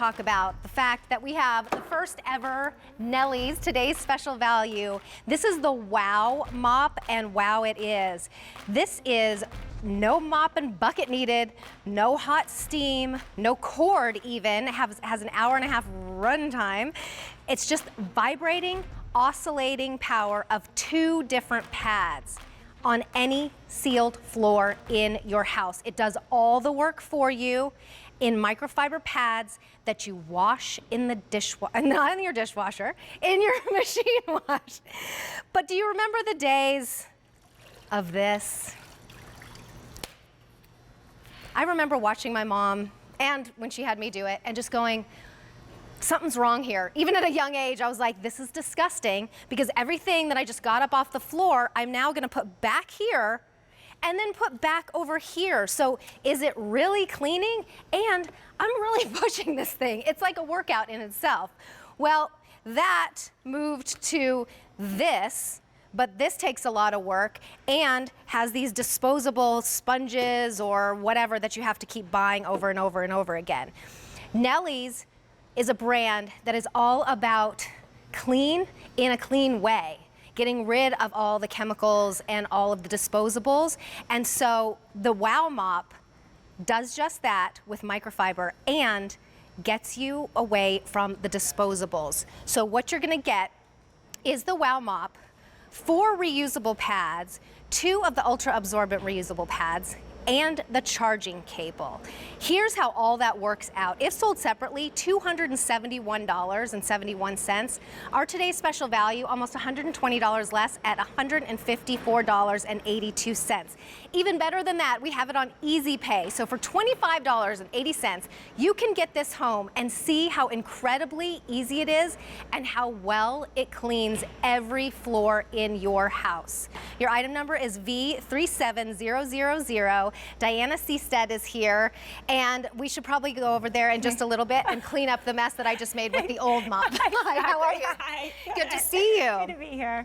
talk about the fact that we have the first ever Nellie's today's special value. This is the Wow Mop, and wow it is. This is no mop and bucket needed, no hot steam, no cord even, has an hour-and-a-half run time. It's just vibrating, oscillating power of 2 different pads on any sealed floor in your house. It does all the work for you in microfiber pads that you wash in the dishwasher, not in your dishwasher, in your machine wash. But do you remember the days of this? I remember watching my mom, and when she had me do it, and just going, something's wrong here. Even at a young age, I was like, this is disgusting, because everything that I just got up off the floor, I'm now gonna put back here, and then put back over here. So is it really cleaning? And I'm really pushing this thing. It's like a workout in itself. Well, that moved to this, but this takes a lot of work and has these disposable sponges or whatever that you have to keep buying over and over and over again. Nellie's is a brand that is all about clean in a clean way, getting rid of all the chemicals and all of the disposables. And so the Wow Mop does just that with microfiber and gets you away from the disposables. So what you're gonna get is the Wow Mop, 4 reusable pads, 2 of the ultra absorbent reusable pads, and the charging cable. Here's how all that works out. If sold separately, $271.71. Our today's special value, almost $120 less at $154.82. Even better than that, we have it on Easy Pay. So for $25.80, you can get this home and see how incredibly easy it is and how well it cleans every floor in your house. Your item number is V37000. Diana Seastead is here, and we should probably go over there in just a little bit and clean up the mess that I just made with the old mop. Hi, how are you? Hi. Good to see you. Good to be here.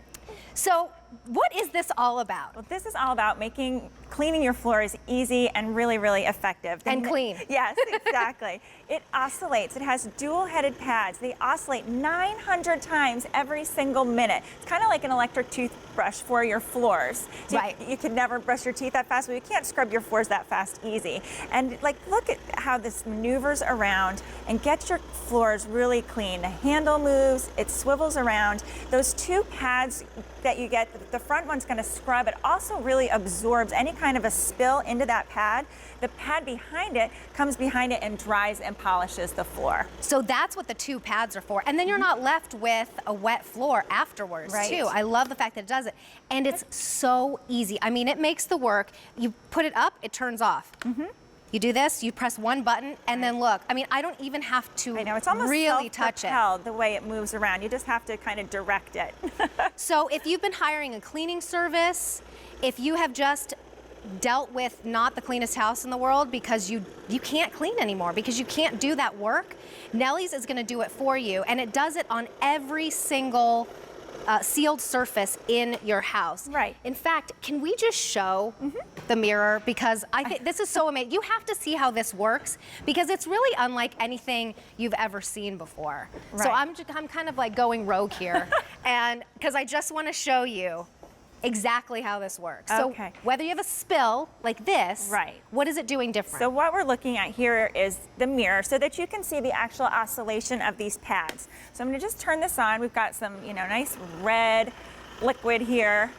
So, what is this all about? Well, this is all about making cleaning your floors easy and really, really effective. And clean. Yes, exactly. It oscillates. It has dual-headed pads. They oscillate 900 times every single minute. It's kind of like an electric toothbrush for your floors. So right. You could never brush your teeth that fast, but you can't scrub your floors that fast easy. And like, look at how this maneuvers around and gets your floors really clean. The handle moves, it swivels around. Those 2 pads that you get, the front one's going to scrub. It also really absorbs any kind of a spill into that pad. The pad behind it comes behind it and dries and polishes the floor. So that's what the 2 pads are for. And then you're not left with a wet floor afterwards, too. I love the fact that it does it. And it's so easy. I mean, it makes the work. You put it up, it turns off. You do this, you press one button, and then look. I mean, I don't even have to it's almost really touch it. The way it moves around. You just have to kind of direct it. So if you've been hiring a cleaning service, if you have just dealt with not the cleanest house in the world because you can't clean anymore, because you can't do that work, Nellie's is going to do it for you, and it does it on every single sealed surface in your house. Right. In fact, can we just show the mirror? Because I think this is so amazing. You have to see how this works, because it's really unlike anything you've ever seen before. Right. So I'm kind of like going rogue here, and because I just want to show you exactly how this works. Okay. So whether you have a spill like this, what is it doing different? So what we're looking at here is the mirror so that you can see the actual oscillation of these pads. So I'm going to just turn this on. We've got some, nice red liquid here.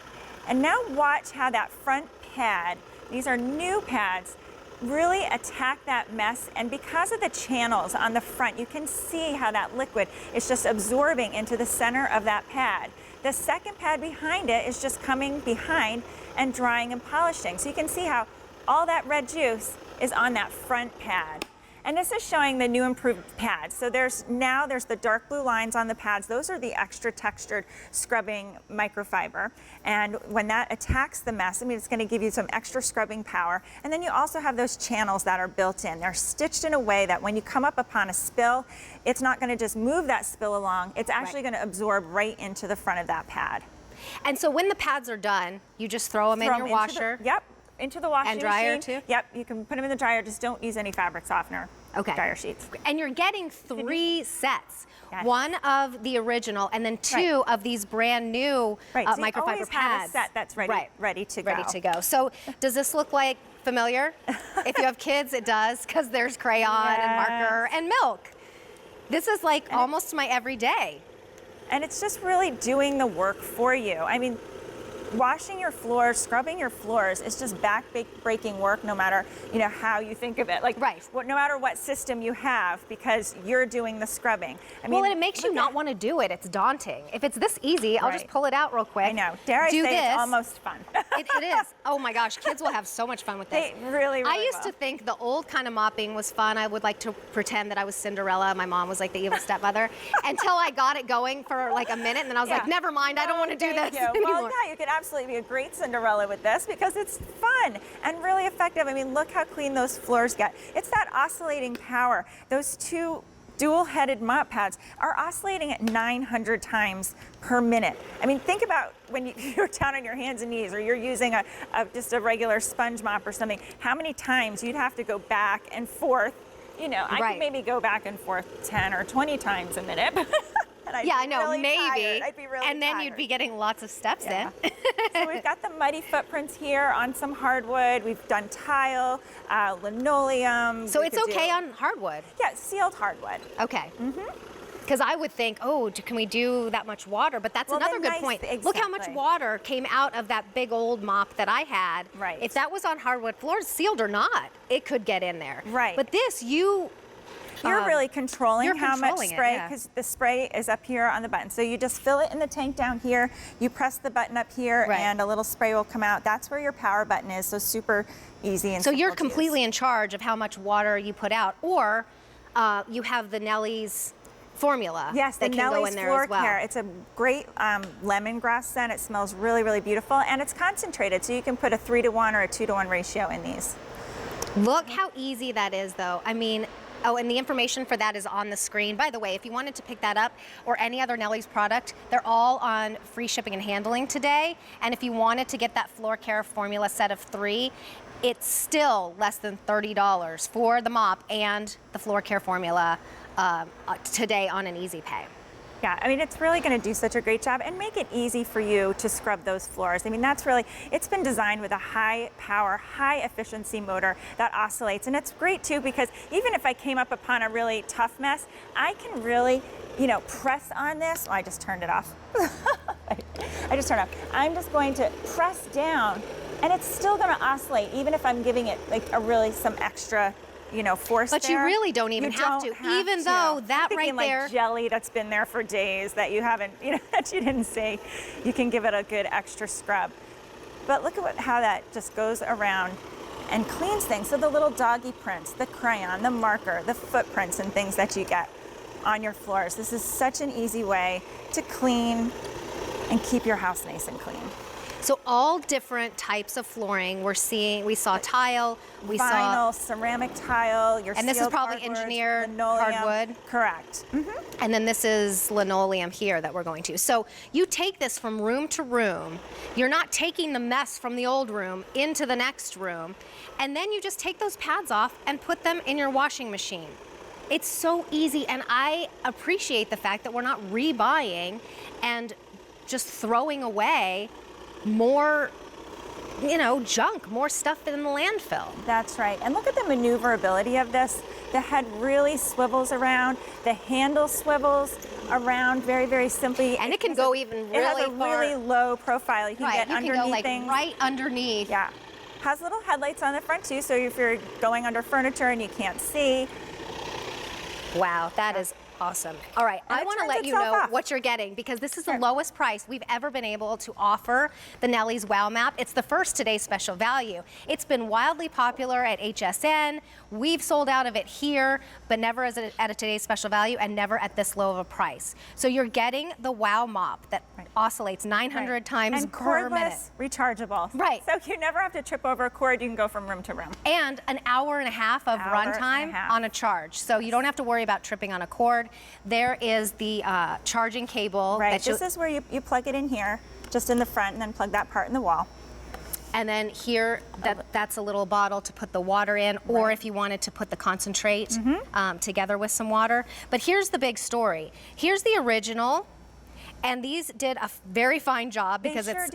And now watch how that front pad, these are new pads, really attack that mess. And because of the channels on the front, you can see how that liquid is just absorbing into the center of that pad. The second pad behind it is just coming behind and drying and polishing. So you can see how all that red juice is on that front pad. And this is showing the new improved pads. So there's the dark blue lines on the pads. Those are the extra textured scrubbing microfiber. And when that attacks the mess, it's going to give you some extra scrubbing power. And then you also have those channels that are built in. They're stitched in a way that when you come up upon a spill, it's not going to just move that spill along. It's actually going to absorb right into the front of that pad. And so when the pads are done, you just throw them in your washer? Into the washing and dryer machine. too? Yep, you can put them in the dryer, just don't use any fabric softener. Okay. dryer sheets. And you're getting 3 sets. Yes. One of the original, and then 2 of these brand new So you microfiber always pads. have a set that's ready to go. Ready to go. So does this look like familiar? If you have kids, it does, because there's crayon and marker and milk. This is like almost my everyday. And it's just really doing the work for you. I mean, washing your floors, scrubbing your floors is just back-breaking work, no matter how you think of it. Like, no matter what system you have, because you're doing the scrubbing. I mean, well, and it makes you not want to do it. It's daunting. If it's this easy, I'll just pull it out real quick. I know. Dare I say it's almost fun. It is. Oh my gosh, kids will have so much fun with this. They really I used to think the old kind of mopping was fun. I would like to pretend that I was Cinderella. My mom was like the evil stepmother until I got it going for like a minute, and then I was like, never mind, I don't want to do this anymore. Well, yeah, you could absolutely be a great Cinderella with this because it's fun and really effective. I mean, look how clean those floors get. It's that oscillating power. Those 2 dual-headed mop pads are oscillating at 900 times per minute. I mean, think about when you're down on your hands and knees, or you're using just a regular sponge mop or something, how many times you'd have to go back and forth. I could maybe go back and forth 10 or 20 times a minute. Yeah, I know, really maybe. Tired. I'd be really and then tired. you'd be getting lots of steps in. So we've got the muddy footprints here on some hardwood. We've done tile, linoleum. So it's okay on hardwood? Yeah, sealed hardwood. Okay. Because I would think, oh, can we do that much water? But that's another good point. Exactly. Look how much water came out of that big old mop that I had. Right. If that was on hardwood floors, sealed or not, it could get in there. Right. But this, you're really controlling how much spray, because the spray is up here on the button. So you just fill it in the tank down here, you press the button up here, and a little spray will come out. That's where your power button is, so super easy and so you're simple to completely use. in charge of how much water you put out, or you have the Nellie's formula yes, that the can go Nellie's in there floor as well. care. It's a great lemongrass scent. It smells really, really beautiful, and it's concentrated, so you can put a 3-to-1 or a 2-to-1 ratio in these. Look how easy that is, though. I mean, oh, and the information for that is on the screen. By the way, if you wanted to pick that up or any other Nellie's product, they're all on free shipping and handling today. And if you wanted to get that floor care formula set of 3, it's still less than $30 for the mop and the floor care formula today on an easy pay. Yeah, I mean, it's really going to do such a great job and make it easy for you to scrub those floors. I mean, that's really, it's been designed with a high power, high efficiency motor that oscillates. And it's great too, because even if I came up upon a really tough mess, I can really, press on this. Oh, I just turned it off. I just turned it off. I'm just going to press down, and it's still going to oscillate, even if I'm giving it like some extra force. But there. you really don't even have to, even though that right there, like jelly that's been there for days that you haven't, that you didn't see, you can give it a good extra scrub. But look at how that just goes around and cleans things. So the little doggy prints, the crayon, the marker, the footprints and things that you get on your floors. This is such an easy way to clean and keep your house nice and clean. so all different types of flooring we saw tile, we Vinyl, saw ceramic tile, your and this is sealed probably hardwoods, engineered linoleum. hardwood. Correct. And then this is linoleum here that we're going to. So you take this from room to room. You're not taking the mess from the old room into the next room. And then you just take those pads off and put them in your washing machine. It's so easy, and I appreciate the fact that we're not rebuying and just throwing away more, junk, more stuff in the landfill. That's right. And look at the maneuverability of this. The head really swivels around. The handle swivels around very, very simply. And it can go even really far. It has a far. really low profile. You can get underneath can go like things. right underneath. Yeah. Has little headlights on the front too, so if you're going under furniture and you can't see. Wow, that is awesome. All right, And I it want to turns let you itself know off. what you're getting, because this is the lowest price we've ever been able to offer the Nellie's Wow Map. It's the first today's special value. It's been wildly popular at HSN. We've sold out of it here, but never at a today's special value, and never at this low of a price. So you're getting the Wow Mop that oscillates 900 times and per minute. cordless, rechargeable. Right. So you never have to trip over a cord. You can go from room to room. And an hour and a half of Hour and a runtime half. on a charge. So you don't have to worry about tripping on a cord. There is the charging cable. Right. That This is where you plug it in here, just in the front, and then plug that part in the wall. And then here, that's a little bottle to put the water in, or if you wanted to put the concentrate together with some water. But here's the big story. Here's the original, and these did a very fine job because it's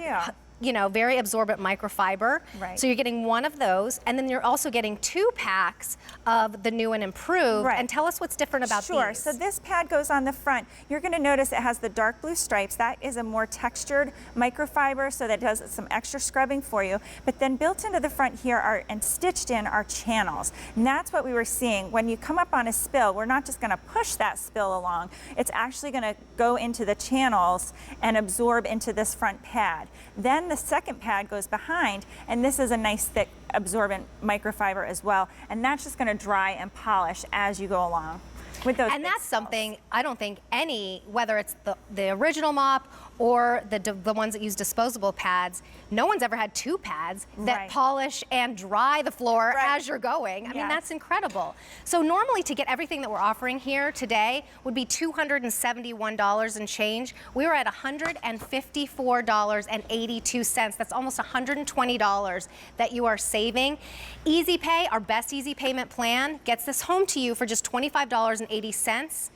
you know, very absorbent microfiber. Right. So you're getting one of those, and then you're also getting 2 packs of the new and improved. Right. And tell us what's different about these. Sure. So this pad goes on the front. You're going to notice it has the dark blue stripes. That is a more textured microfiber, so that does some extra scrubbing for you. But then built into the front here are and stitched in are channels. And that's what we were seeing. When you come up on a spill, we're not just going to push that spill along. It's actually going to go into the channels and absorb into this front pad. Then the second pad goes behind, and this is a nice thick absorbent microfiber as well, and that's just going to dry and polish as you go along with those. And that's something I don't think any, whether it's the original mop or the ones that use disposable pads, no one's ever had 2 pads that polish and dry the floor as you're going. I mean, that's incredible. So normally to get everything that we're offering here today would be $271 and change. We were at $154.82. That's almost $120 that you are saving. Easy Pay, our best easy payment plan, gets this home to you for just $25.80.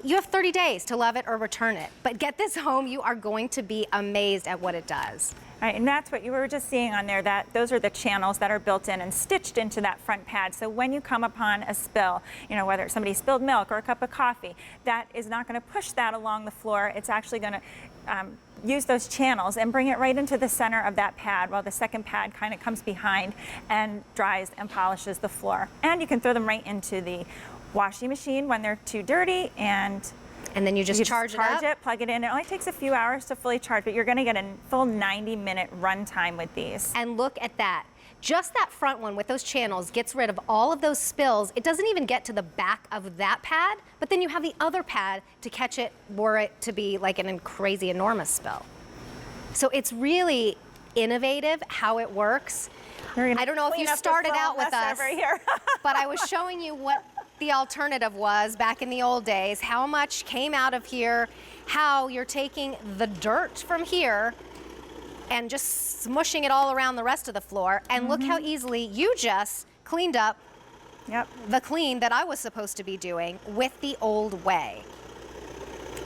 You have 30 days to love it or return it. But get this home, you are going to be amazed at what it does. All right, and that's what you were just seeing on there, that those are the channels that are built in and stitched into that front pad. So when you come upon a spill, you know, whether somebody spilled milk or a cup of coffee, that is not going to push that along the floor. It's actually going to use those channels and bring it right into the center of that pad, while the second pad kind of comes behind and dries and polishes the floor. And you can throw them right into the washing machine when they're too dirty, and then you just charge it, plug it in. It only takes a few hours to fully charge, but you're going to get a full 90-minute run time with these. And look at that. Just that front one with those channels gets rid of all of those spills. It doesn't even get to the back of that pad, but then you have the other pad to catch it were it to be like an crazy, enormous spill. So it's really innovative how it works. I don't know if you started out with us, but I was showing you what the alternative was back in the old days, how much came out of here, how you're taking the dirt from here and just smushing it all around the rest of the floor. And look how easily you just cleaned up the clean that I was supposed to be doing with the old way.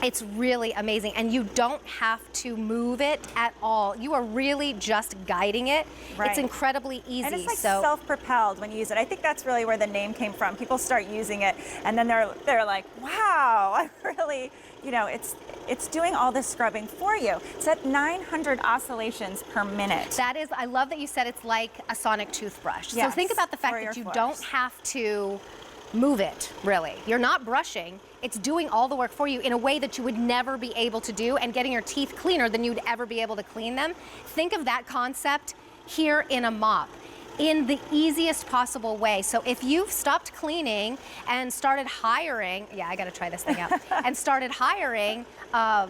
It's really amazing, and you don't have to move it at all. You are really just guiding it. It's incredibly easy. And it's like self-propelled when you use it. I think that's really where the name came from. People start using it, and then they're like, wow, I really, you know, it's doing all this scrubbing for you. It's at 900 oscillations per minute. That is, I love that you said it's like a sonic toothbrush. So think about the fact that you don't have to move it, really. You're not brushing. It's doing all the work for you in a way that you would never be able to do, and getting your teeth cleaner than you'd ever be able to clean them. Think of that concept here in a mop in the easiest possible way. So if you've stopped cleaning and started hiring, I gotta try this thing out, and started hiring a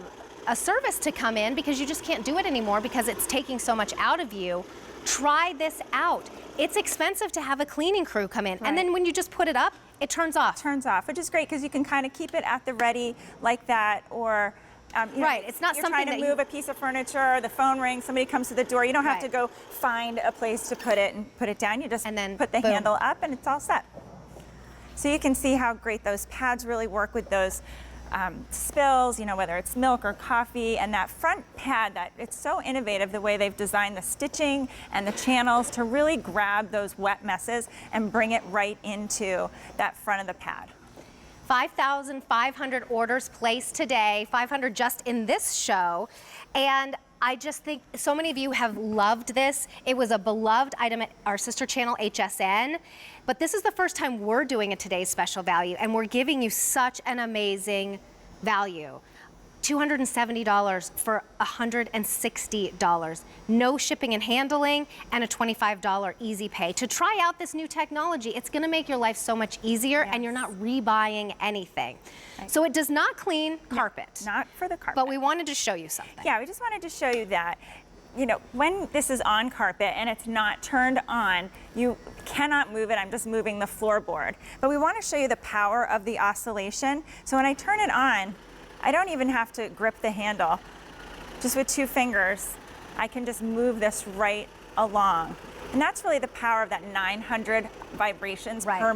service to come in because you just can't do it anymore because it's taking so much out of you, try this out. It's expensive to have a cleaning crew come in, and then when you just put it up, it turns off. Turns off, which is great because you can kind of keep it at the ready like that, or you know, it's not you're something trying to move a piece of furniture, the phone rings, somebody comes to the door. You don't have to go find a place to put it and put it down. You just put the handle up and it's all set. So you can see how great those pads really work with those spills, you know, whether it's milk or coffee. And that front pad, it's so innovative the way they've designed the stitching and the channels to really grab those wet messes and bring it right into that front of the pad. 5,500 orders placed today, 500 just in this show. And I just think so many of you have loved this. It was a beloved item at our sister channel, HSN. But this is the first time we're doing a Today's Special Value, and we're giving you such an amazing value. $270 for $160. No shipping and handling, and a $25 easy pay. To try out this new technology, it's gonna make your life so much easier, and you're not rebuying anything. So it does not clean carpet. Not for the carpet. But we wanted to show you something. Yeah, we just wanted to show you that, you know, when this is on carpet and it's not turned on, you cannot move it. I'm just moving the floorboard. But we want to show you the power of the oscillation. So when I turn it on, I don't even have to grip the handle. Just with 2 fingers, I can just move this right along. And that's really the power of that 900 vibrations Right. per